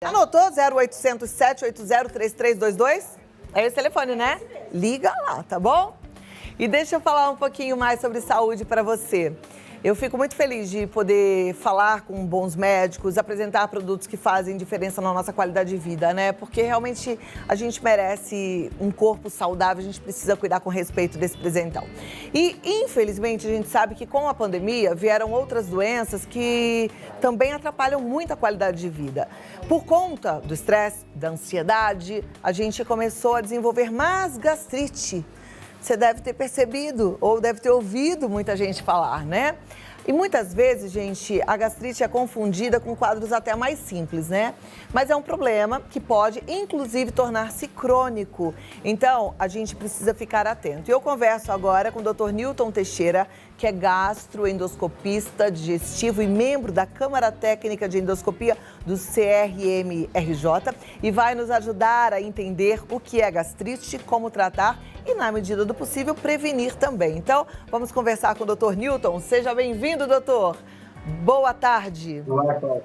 Anotou 0800 780 3322? É esse telefone, né? Liga lá, tá bom? E deixa eu falar um pouquinho mais sobre saúde para você. Eu fico muito feliz de poder falar com bons médicos, apresentar produtos que fazem diferença na nossa qualidade de vida, né? Porque realmente a gente merece um corpo saudável, a gente precisa cuidar com respeito desse presentão. E, infelizmente, a gente sabe que com a pandemia vieram outras doenças que também atrapalham muito a qualidade de vida. Por conta do estresse, da ansiedade, a gente começou a desenvolver mais gastrite. Você deve ter percebido ou deve ter ouvido muita gente falar, né? E muitas vezes, gente, a gastrite é confundida com quadros até mais simples, né? Mas é um problema que pode, inclusive, tornar-se crônico. Então, a gente precisa ficar atento. E eu converso agora com o Dr. Newton Teixeira, que é gastroendoscopista digestivo e membro da Câmara Técnica de Endoscopia do CRM-RJ e vai nos ajudar a entender o que é gastrite, como tratar e, na medida do possível, prevenir também. Então, vamos conversar com o Dr. Newton. Seja bem-vindo, doutor. Boa tarde. Olá, Cláudia.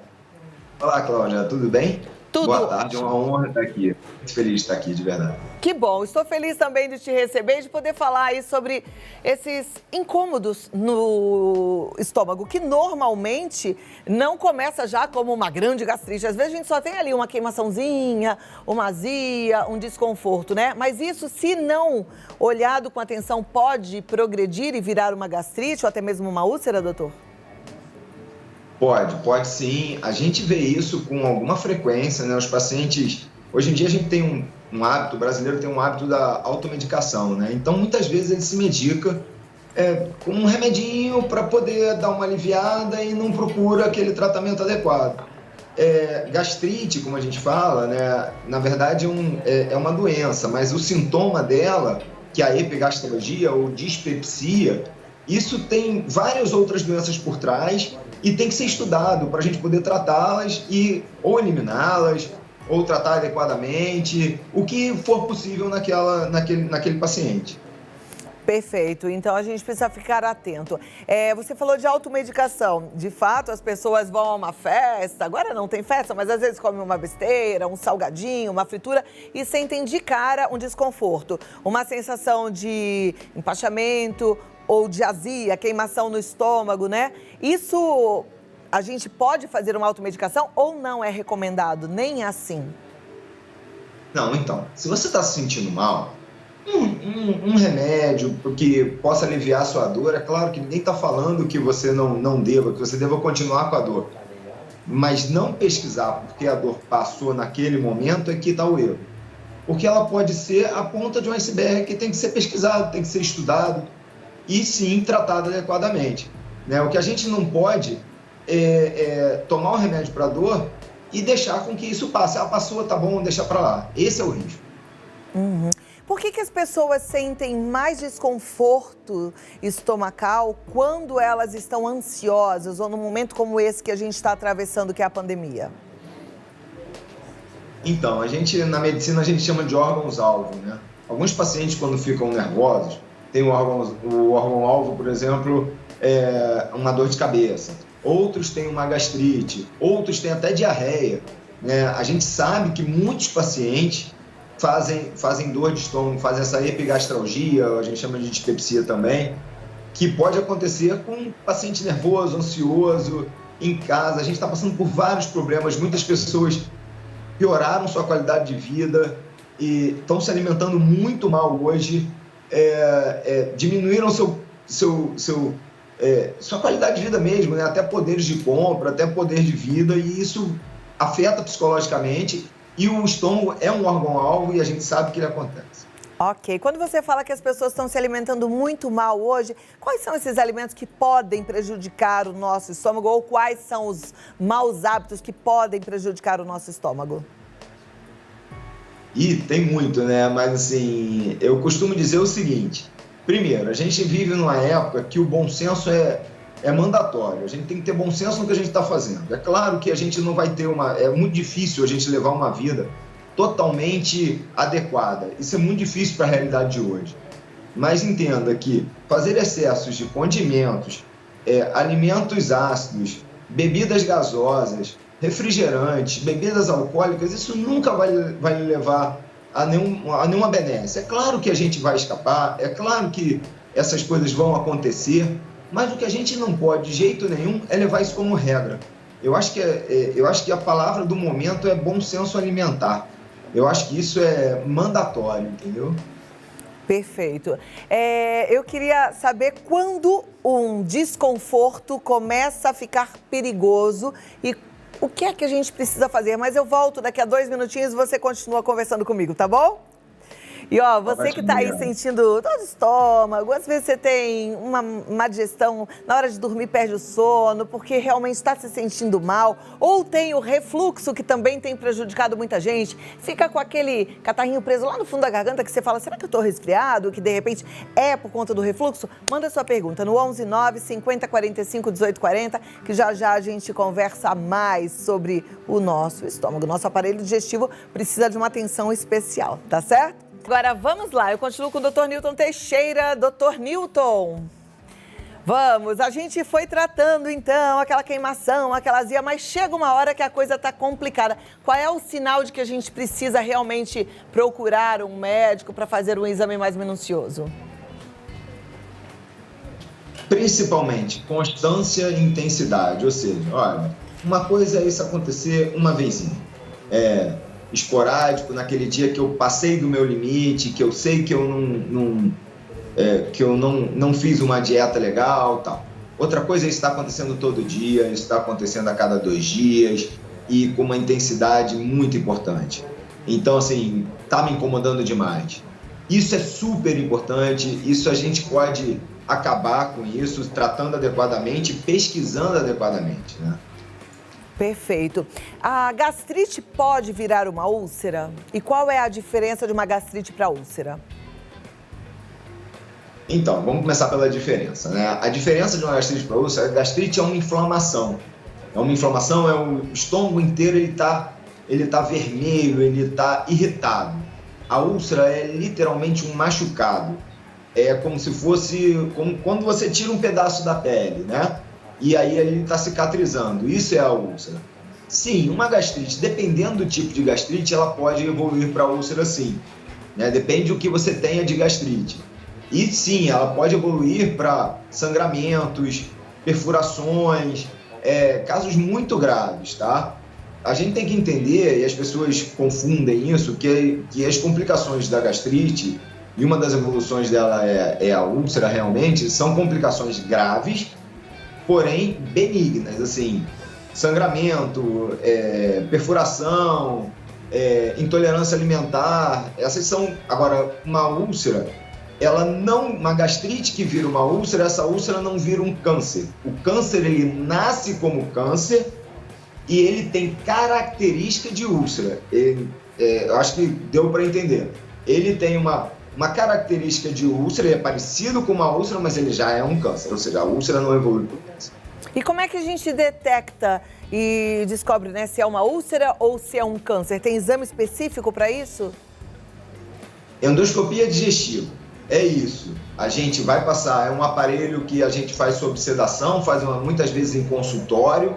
Olá, Cláudia. Tudo bem? Tudo. Boa tarde, é uma honra estar aqui. Muito feliz de estar aqui, de verdade. Que bom. Estou feliz também de te receber e de poder falar aí sobre esses incômodos no estômago, que normalmente não começa já como uma grande gastrite. Às vezes a gente só tem ali uma queimaçãozinha, uma azia, um desconforto, né? Mas isso, se não olhado com atenção, pode progredir e virar uma gastrite ou até mesmo uma úlcera, doutor? Pode sim. A gente vê isso com alguma frequência, né? Os pacientes... Hoje em dia a gente tem um hábito, o brasileiro tem um hábito da automedicação, né? Então, muitas vezes ele se medica com um remedinho para poder dar uma aliviada e não procura aquele tratamento adequado. Gastrite, como a gente fala, né? Na verdade é uma doença, mas o sintoma dela, que é a epigastralgia ou dispepsia, isso tem várias outras doenças por trás e tem que ser estudado para a gente poder tratá-las e ou eliminá-las ou tratar adequadamente, o que for possível naquele paciente. Perfeito, então a gente precisa ficar atento. Você falou de automedicação. De fato, as pessoas vão a uma festa, agora não tem festa, mas às vezes comem uma besteira, um salgadinho, uma fritura e sentem de cara um desconforto, uma sensação de empachamento ou de azia, queimação no estômago, né? Isso, a gente pode fazer uma automedicação ou não é recomendado, nem assim? Não, então, se você está se sentindo mal, um remédio que possa aliviar a sua dor, é claro que ninguém está falando que você não deva, que você deva continuar com a dor. Mas não pesquisar porque a dor passou naquele momento é que está o erro. Porque ela pode ser a ponta de um iceberg que tem que ser pesquisado, tem que ser estudado e sim tratado adequadamente, né? O que a gente não pode é tomar o remédio para dor e deixar com que isso passe. Passou, tá bom, deixa para lá. Esse é o risco. Uhum. Por que as pessoas sentem mais desconforto estomacal quando elas estão ansiosas ou num momento como esse que a gente está atravessando, que é a pandemia? Então, na medicina a gente chama de órgãos-alvo, né? Alguns pacientes, quando ficam nervosos, tem o órgão-alvo, por exemplo, uma dor de cabeça. Outros têm uma gastrite, outros têm até diarreia, né? A gente sabe que muitos pacientes fazem dor de estômago, fazem essa epigastralgia, a gente chama de dispepsia também, que pode acontecer com um paciente nervoso, ansioso, em casa. A gente está passando por vários problemas, muitas pessoas pioraram sua qualidade de vida e estão se alimentando muito mal hoje, diminuíram sua qualidade de vida mesmo, né? Até poderes de compra, até poder de vida, e isso afeta psicologicamente. E o estômago é um órgão-alvo e a gente sabe que ele acontece. Ok. Quando você fala que as pessoas estão se alimentando muito mal hoje, quais são esses alimentos que podem prejudicar o nosso estômago ou quais são os maus hábitos que podem prejudicar o nosso estômago? Tem muito, né? Mas assim, eu costumo dizer o seguinte. Primeiro, a gente vive numa época que o bom senso é mandatório. A gente tem que ter bom senso no que a gente está fazendo. É claro que a gente não vai ter é muito difícil a gente levar uma vida totalmente adequada. Isso é muito difícil para a realidade de hoje. Mas entenda que fazer excessos de condimentos, alimentos ácidos, bebidas gasosas, refrigerantes, bebidas alcoólicas, isso nunca vai levar a nenhuma benesse. É claro que a gente vai escapar, é claro que essas coisas vão acontecer, mas o que a gente não pode de jeito nenhum é levar isso como regra. Eu acho que a palavra do momento é bom senso alimentar. Eu acho que isso é mandatório, entendeu? Perfeito. Eu queria saber quando um desconforto começa a ficar perigoso e o que é que a gente precisa fazer. Mas eu volto daqui a 2 minutinhos e você continua conversando comigo, tá bom? E ó, você que está aí sentindo dor de estômago, às vezes você tem uma má digestão, na hora de dormir perde o sono, porque realmente está se sentindo mal, ou tem o refluxo, que também tem prejudicado muita gente, fica com aquele catarrinho preso lá no fundo da garganta, que você fala, será que eu estou resfriado? Que de repente é por conta do refluxo? Manda sua pergunta no 11 9 50 45 18 40, que já já a gente conversa mais sobre o nosso estômago. Nosso aparelho digestivo precisa de uma atenção especial, tá certo? Agora, vamos lá, eu continuo com o Dr. Newton Teixeira. Dr. Newton, vamos, a gente foi tratando então aquela queimação, aquela azia, mas chega uma hora que a coisa está complicada. Qual é o sinal de que a gente precisa realmente procurar um médico para fazer um exame mais minucioso? Principalmente constância e intensidade, ou seja, olha, uma coisa é isso acontecer uma vezinha, esporádico, naquele dia que eu passei do meu limite, que eu sei que eu não fiz uma dieta legal, tal. Outra coisa é isso está acontecendo todo dia, isso está acontecendo a cada 2 dias e com uma intensidade muito importante. Então, assim, está me incomodando demais. Isso é super importante, isso a gente pode acabar com isso tratando adequadamente, pesquisando adequadamente, né? Perfeito. A gastrite pode virar uma úlcera? E qual é a diferença de uma gastrite para úlcera? Então, vamos começar pela diferença, né? A diferença de uma gastrite para úlcera, a gastrite é uma inflamação. O estômago inteiro ele tá vermelho, ele está irritado. A úlcera é literalmente um machucado. É como se fosse quando você tira um pedaço da pele, né? E aí ele está cicatrizando. Isso é a úlcera. Sim, uma gastrite, dependendo do tipo de gastrite, ela pode evoluir para úlcera sim, né? Depende do que você tenha de gastrite. E sim, ela pode evoluir para sangramentos, perfurações, casos muito graves, tá? A gente tem que entender, e as pessoas confundem isso, que as complicações da gastrite, e uma das evoluções dela é a úlcera realmente, são complicações graves, porém benignas, assim, sangramento, perfuração, intolerância alimentar, essas são, agora, uma úlcera, uma gastrite que vira uma úlcera, essa úlcera não vira um câncer. O câncer, ele nasce como câncer e ele tem característica de úlcera. Eu acho que deu para entender. Ele tem uma característica de úlcera, ele é parecido com uma úlcera, mas ele já é um câncer, ou seja, a úlcera não evolui para o câncer. E como é que a gente detecta e descobre, né, se é uma úlcera ou se é um câncer? Tem exame específico para isso? Endoscopia digestiva, é isso. A gente vai passar, é um aparelho que a gente faz sob sedação, muitas vezes em consultório,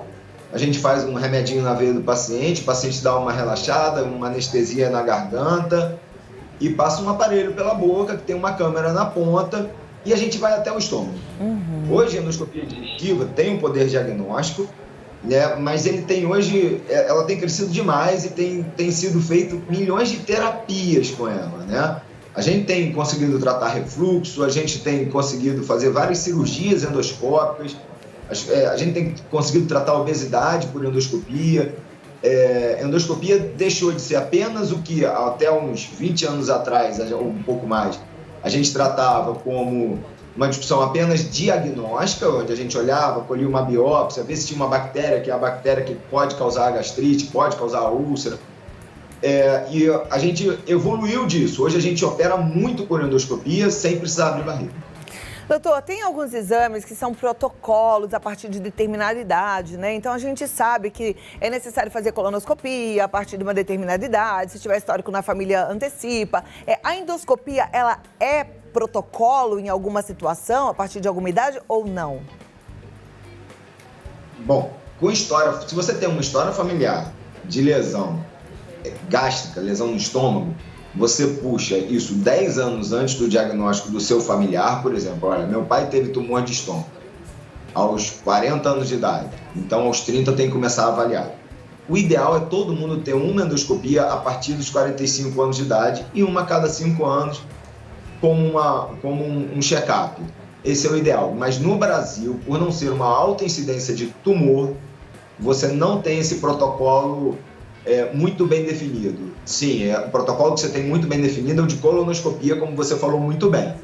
a gente faz um remedinho na veia do paciente, o paciente dá uma relaxada, uma anestesia na garganta, e passa um aparelho pela boca, que tem uma câmera na ponta, e a gente vai até o estômago. Hoje a endoscopia digestiva tem um poder diagnóstico, né, mas ela tem crescido demais e tem sido feito milhões de terapias com ela, né? A gente tem conseguido tratar refluxo, a gente tem conseguido fazer várias cirurgias endoscópicas, a gente tem conseguido tratar obesidade por endoscopia. Endoscopia deixou de ser apenas o que até uns 20 anos atrás, ou um pouco mais, a gente tratava como uma discussão apenas diagnóstica, onde a gente olhava, colhia uma biópsia, ver se tinha uma bactéria, que é a bactéria que pode causar a gastrite, pode causar a úlcera. E a gente evoluiu disso. Hoje a gente opera muito por endoscopia sem precisar abrir barriga. Doutor, tem alguns exames que são protocolos a partir de determinada idade, né? Então a gente sabe que é necessário fazer colonoscopia a partir de uma determinada idade, se tiver histórico na família, antecipa. A endoscopia, ela é protocolo em alguma situação, a partir de alguma idade ou não? Bom, com história, se você tem uma história familiar de lesão gástrica, lesão no estômago, você puxa isso 10 anos antes do diagnóstico do seu familiar, por exemplo, olha, meu pai teve tumor de estômago aos 40 anos de idade, então aos 30 tem que começar a avaliar. O ideal é todo mundo ter uma endoscopia a partir dos 45 anos de idade e uma a cada 5 anos como um check-up. Esse é o ideal, mas no Brasil, por não ser uma alta incidência de tumor, você não tem esse protocolo muito bem definido. Sim, o protocolo que você tem muito bem definido é o de colonoscopia, como você falou muito bem.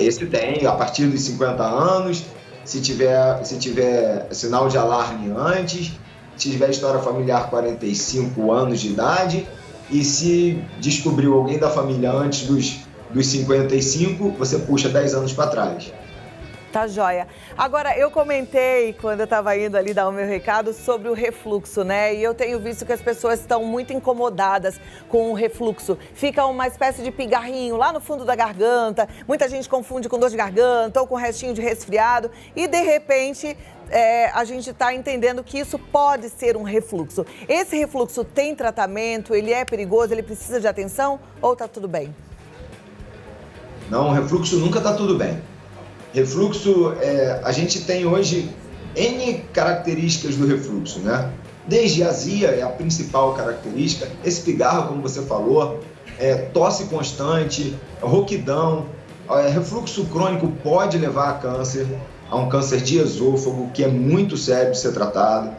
Esse tem a partir dos 50 anos, se tiver sinal de alarme antes, se tiver história familiar 45 anos de idade, e se descobriu alguém da família antes dos 55, você puxa 10 anos para trás. Tá joia. Agora, eu comentei, quando eu estava indo ali dar o meu recado, sobre o refluxo, né? E eu tenho visto que as pessoas estão muito incomodadas com o refluxo. Fica uma espécie de pigarrinho lá no fundo da garganta. Muita gente confunde com dor de garganta ou com restinho de resfriado. E, de repente, a gente está entendendo que isso pode ser um refluxo. Esse refluxo tem tratamento? Ele é perigoso? Ele precisa de atenção? Ou tá tudo bem? Não, o refluxo nunca está tudo bem. Refluxo, a gente tem hoje N características do refluxo, né? Desde azia é a principal característica, esse pigarro, como você falou, tosse constante, rouquidão. Refluxo crônico pode levar a câncer, a um câncer de esôfago, que é muito sério de ser tratado.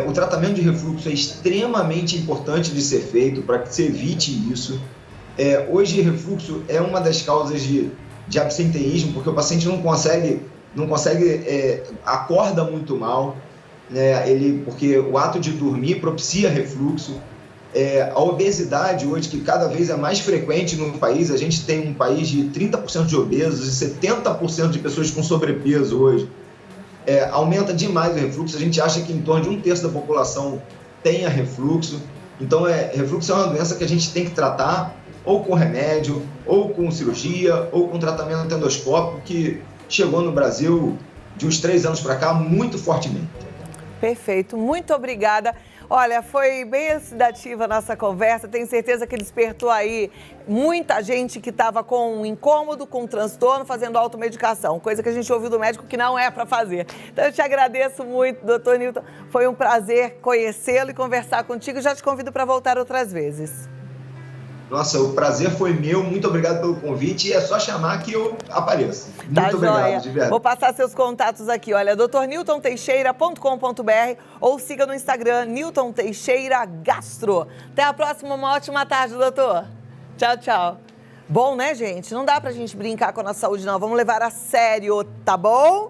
O tratamento de refluxo é extremamente importante de ser feito para que se evite isso. Hoje, refluxo é uma das causas de absenteísmo, porque o paciente não consegue acorda muito mal, né? Porque o ato de dormir propicia refluxo. A obesidade hoje, que cada vez é mais frequente no país, a gente tem um país de 30% de obesos e 70% de pessoas com sobrepeso hoje. Aumenta demais o refluxo, a gente acha que em torno de 1/3 da população tenha refluxo. Então, refluxo é uma doença que a gente tem que tratar ou com remédio, ou com cirurgia, ou com tratamento endoscópico, que chegou no Brasil de uns 3 anos para cá muito fortemente. Perfeito, muito obrigada. Olha, foi bem elucidativa a nossa conversa, tenho certeza que despertou aí muita gente que estava com um incômodo, com um transtorno, fazendo automedicação, coisa que a gente ouviu do médico que não é para fazer. Então eu te agradeço muito, doutor Newton, foi um prazer conhecê-lo e conversar contigo, já te convido para voltar outras vezes. Nossa, o prazer foi meu, muito obrigado pelo convite e é só chamar que eu apareço. Muito obrigado, de verdade. Vou passar seus contatos aqui, olha, drnewtonteixeira.com.br ou siga no Instagram, Newton Teixeira Gastro. Até a próxima, uma ótima tarde, doutor. Tchau, tchau. Bom, né, gente? Não dá pra gente brincar com a nossa saúde, não. Vamos levar a sério, tá bom?